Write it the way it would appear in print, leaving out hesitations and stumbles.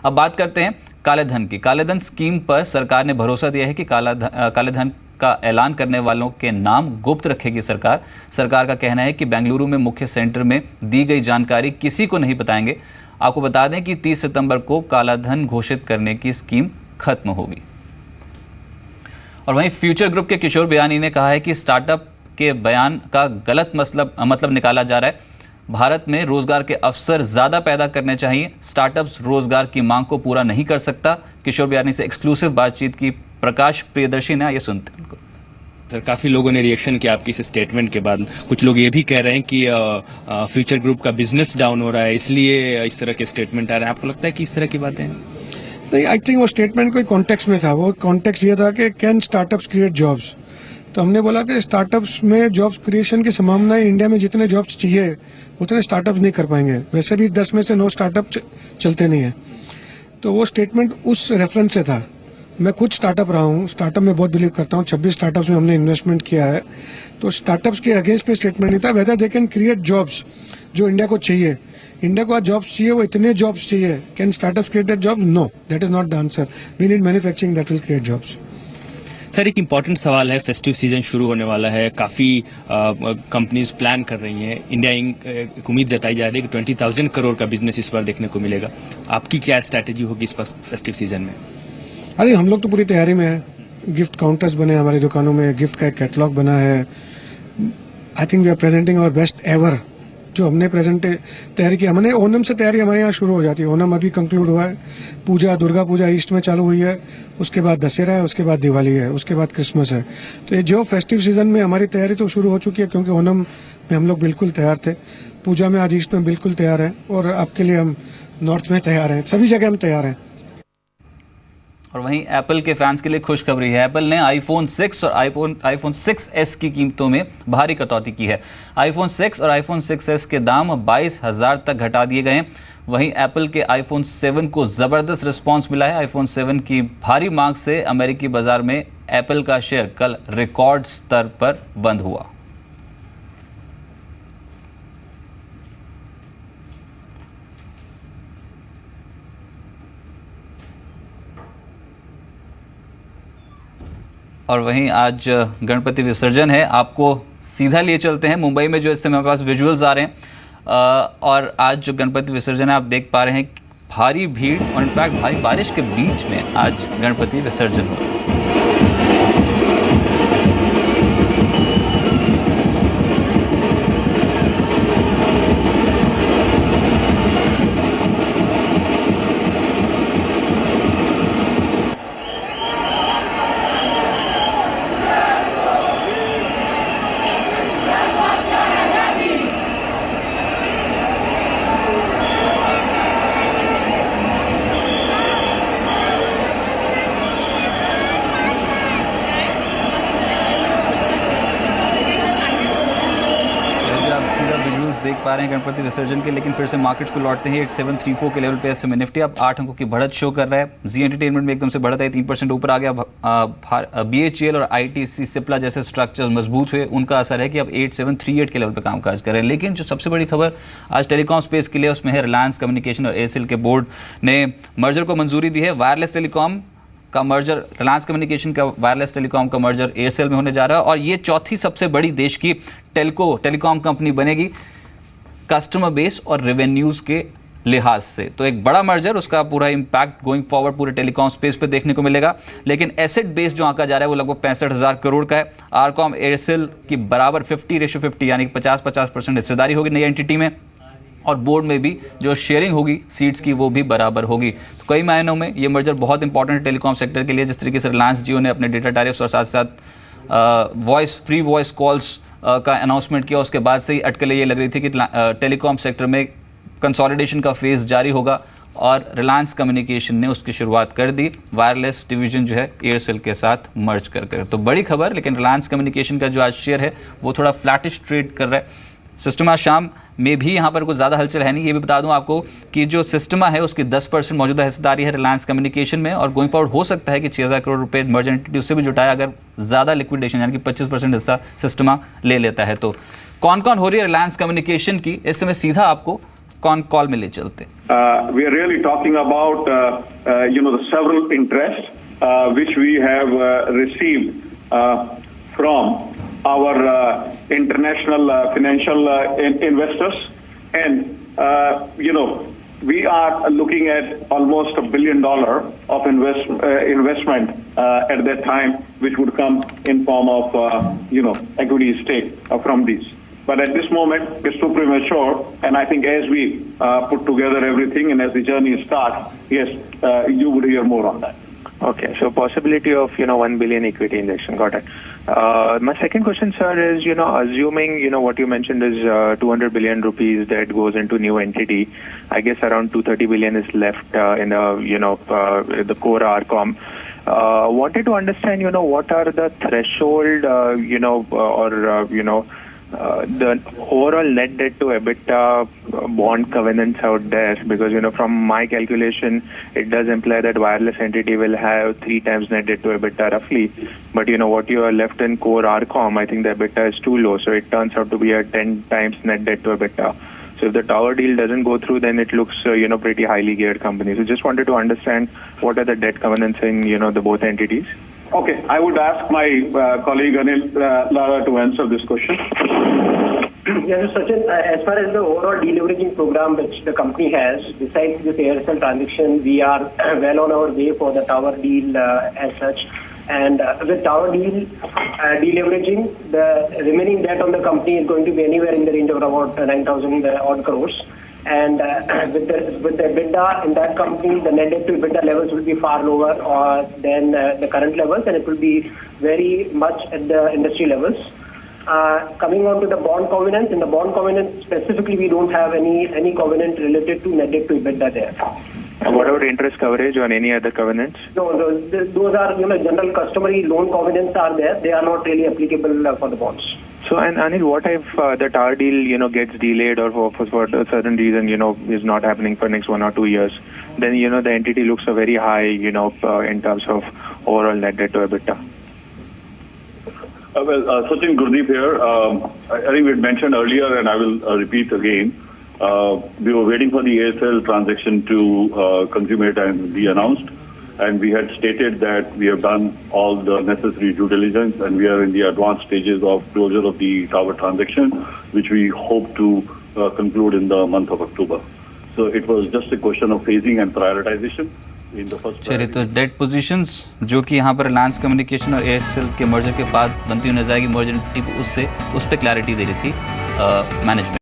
अब बात करते हैं काले धन की। काले धन स्कीम पर सरकार ने भरोसा दिया है कि काले धन का ऐलान करने वालों के नाम गुप्त रखेगी सरकार। सरकार का कहना है कि बेंगलुरु में मुख्य सेंटर में दी गई जानकारी किसी को नहीं बताएंगे। आपको बता दें कि 30 सितंबर को काला धन घोषित करने की स्कीम खत्म होगी। और वहीं फ्यूचर ग्रुप के किशोर बयानी ने कहा है कि स्टार्टअप के बयान का गलत मतलब निकाला जा रहा है। भारत में रोजगार के अवसर ज़्यादा पैदा करने चाहिए। स्टार्टअप्स रोजगार की मांग को पूरा नहीं कर सकता। किशोर बयानी से एक्सक्लूसिव बातचीत की प्रकाश प्रियदर्शी ने, ये सुनते हैं उनको। सर, काफ़ी लोगों ने रिएक्शन किया आपकी इस स्टेटमेंट के बाद। कुछ लोग ये भी कह रहे हैं कि फ्यूचर ग्रुप का बिजनेस डाउन हो रहा है, इसलिए इस तरह के स्टेटमेंट आ रहे हैं। आपको लगता है कि इस तरह की बातें हैं? नहीं, आई थिंक वो स्टेटमेंट कोई कॉन्टेक्स्ट में था। वो कॉन्टेक्स्ट ये था कि कैन स्टार्टअप्स क्रिएट जॉब्स। तो हमने बोला कि स्टार्टअप्स में जॉब्स क्रिएशन की संभावना है। इंडिया में जितने जॉब्स चाहिए उतने स्टार्टअप्स नहीं कर पाएंगे। वैसे भी 10 में से 9 स्टार्टअप चलते नहीं है। तो वो स्टेटमेंट उस रेफरेंस से था। मैं खुद स्टार्टअप रहा हूँ, स्टार्टअप में बहुत बिलीव करता हूँ। 26 स्टार्टअप्स में हमने इन्वेस्टमेंट किया है। तो स्टार्टअप्स के अगेंस्ट में स्टेटमेंट नहीं था। Whether they can create jobs जो इंडिया को चाहिए। इंडिया को आज जॉब्स चाहिए, वो इतने जॉब्स चाहिए। Can startups create jobs? No, that is not the answer. We need manufacturing that will create jobs. Sir, एक इम्पॉर्टेंट सवाल है। फेस्टिव सीजन शुरू होने वाला है। काफ़ी कंपनीज प्लान कर रही हैं। इंडिया इंक एक उम्मीद जताई जा रही है कि 20,000 करोड़ का बिजनेस इस बार देखने को मिलेगा। आपकी क्या स्ट्रैटेजी होगी इस फेस्टिव सीजन में? अरे हम लोग तो पूरी तैयारी में है। गिफ्ट काउंटर्स बने हमारी दुकानों में, गिफ्ट का एक कैटलॉग बना है। I think we are presenting our best ever. जो हमने तैयारी की, हमने ओनम से तैयारी हमारे यहाँ शुरू हो जाती है। ओनम अभी कंक्लूड हुआ है। पूजा, दुर्गा पूजा ईस्ट में चालू हुई है। उसके बाद दशहरा है, उसके बाद दिवाली है, उसके बाद क्रिसमस है। तो ये जो फेस्टिव सीजन में हमारी तैयारी तो शुरू हो चुकी है, क्योंकि ओनम में हम लोग बिल्कुल तैयार थे। पूजा में आज ईस्ट में बिल्कुल तैयार है, और आपके लिए हम नॉर्थ में तैयार हैं। सभी जगह हम तैयार हैं। और वहीं एप्पल के फैंस के लिए खुशखबरी है। एप्पल ने आईफोन 6 और आईफोन 6s की कीमतों में भारी कटौती की है। आईफोन 6 और आईफोन 6s के दाम 22,000 तक घटा दिए गए हैं। वहीं एप्पल के आईफोन 7 को ज़बरदस्त रिस्पांस मिला है। आईफोन 7 की भारी मांग से अमेरिकी बाजार में एप्पल का शेयर कल रिकॉर्ड स्तर पर बंद हुआ। और वहीं आज गणपति विसर्जन है। आपको सीधा लिए चलते हैं मुंबई में, जो इस समय हमारे पास विजुअल्स आ रहे हैं। और आज जो गणपति विसर्जन है, आप देख पा रहे हैं भारी भीड़ और इनफैक्ट भारी बारिश के बीच में आज गणपति विसर्जन हो रहा है। देख पा रहे हैं गणपति विसर्जन के। लेकिन फिर से मार्केट्स पे लौटते हैं। 8734 के लेवल पे एसएमए निफ्टी अब 8 अंकों की बढ़त शो कर रहा है। जी एंटरटेनमेंट में एकदम से बढ़त है, 3% ऊपर आ गया। बीएचईएल और आईटीसी सिप्ला जैसे स्ट्रक्चर्स मजबूत हुए, उनका असर है कि अब 8738 के लेवल पे कामकाज कर रहे हैं। लेकिन जो सबसे बड़ी खबर आज टेलीकॉम स्पेस के लिए, उसमें है रिलायंस कम्युनिकेशन और एयरसेल के बोर्ड ने मर्जर को मंजूरी दी है। वायरलेस टेलीकॉम का मर्जर, रिलायंस कम्युनिकेशन का वायरलेस टेलीकॉम का मर्जर एयरसेल में होने जा रहा है। और ये चौथी सबसे बड़ी देश की टेलीकॉम कंपनी बनेगी कस्टमर बेस और रेवेन्यूज़ के लिहाज से। तो एक बड़ा मर्जर, उसका पूरा इम्पैक्ट गोइंग फॉरवर्ड पूरे टेलीकॉम स्पेस पे देखने को मिलेगा। लेकिन एसेट बेस जो आंका जा रहा है वो लगभग 65,000 करोड़ का है। आरकॉम एयरसेल की बराबर 50:50 यानी 50% हिस्सेदारी होगी नई एंटिटी में। और बोर्ड में भी जो शेयरिंग होगी सीट्स की वो भी बराबर होगी। तो कई मायनों में ये मर्जर बहुत इंपॉर्टेंट है टेलीकॉम सेक्टर के लिए। जिस तरीके से रिलायंस जियो ने अपने डेटा टैरिफ्स और साथ साथ फ्री वॉइस कॉल्स का अनाउंसमेंट किया, उसके बाद से ही अटकलें ये लग रही थी कि टेलीकॉम सेक्टर में कंसोलिडेशन का फेज़ जारी होगा। और रिलायंस कम्युनिकेशन ने उसकी शुरुआत कर दी, वायरलेस डिवीजन जो है एयरसेल के साथ मर्ज कर। तो बड़ी खबर। लेकिन रिलायंस कम्युनिकेशन का जो आज शेयर है वो थोड़ा फ्लैटिश ट्रेड कर रहा है। सिस्टमा शाम में भी यहाँ पर कुछ ज़्यादा हलचल है नहीं। ये भी बता दूं आपको कि जो सिस्टमा है उसकी 10% मौजूदा हिस्सेदारी है रिलायंस कम्युनिकेशन में। और गोइंग फॉरवर्ड हो सकता है कि 6,000 करोड़ रुपए मर्जर एंटिटी उससे भी जुटाया अगर ज़्यादा लिक्विडेशन यानी कि 25% हिस्सा सिस्टमा ले लेता है। तो कौन कौन हो रही है रिलायंस कम्युनिकेशन की, इस समय सीधा आपको कौन कॉल में ले चलते? We are really talking about the several interests which we have received from our international financial investors, and we are looking at almost $1 billion of investment at that time, which would come in form of equity stake from these. But at this moment, it's too premature, and I think as we put together everything and as the journey starts, yes, you would hear more on that. Okay, so possibility of 1 billion equity injection. Got it. My second question, sir, is assuming what you mentioned is 200 billion rupees that goes into new entity. I guess around 230 billion is left in the core RCom. Wanted to understand what are the threshold the overall net debt to EBITDA bond covenants out there, because from my calculation it does imply that wireless entity will have 3 times net debt to EBITDA roughly, but what you are left in core RCom, I think the EBITDA is too low, so it turns out to be a 10 times net debt to EBITDA. So if the tower deal doesn't go through, then it looks pretty highly geared company. So just wanted to understand what are the debt covenants in the both entities. Okay, I would ask my colleague Anil Lara to answer this question. Yes, Sachin, as far as the overall deleveraging program which the company has, besides this Aircel transaction, we are well on our way for the tower deal as such. And with tower deal deleveraging, the remaining debt on the company is going to be anywhere in the range of about 9,000 odd crores. And with the EBITDA in that company, the net debt to EBITDA levels will be far lower than the current levels, and it will be very much at the industry levels. Coming on to the bond covenants, in the bond covenants specifically, we don't have any covenant related to net debt to EBITDA there. What about interest coverage on any other covenants? No, those are general customary loan covenants are there. They are not really applicable for the bonds. So, and Anil, what if the tower deal, gets delayed or for a certain reason, is not happening for next 1 or 2 years? Then, the entity looks very high, in terms of overall net debt to EBITDA. Sachin, Gurdeep here. I think we had mentioned earlier, and I will repeat again. We were waiting for the ASL transaction to consummate and be announced. And we had stated that we have done all the necessary due diligence, and we are in the advanced stages of closure of the tower transaction, which we hope to conclude in the month of October. So it was just a question of phasing and prioritization. चलिए, तो date positions जो कि यहाँ पर Reliance communication और Aircel के merger के बाद बनती हुई नजर आएगी, मर्जर उस पर क्लैरिटी दे रही थी मैनेजमेंट।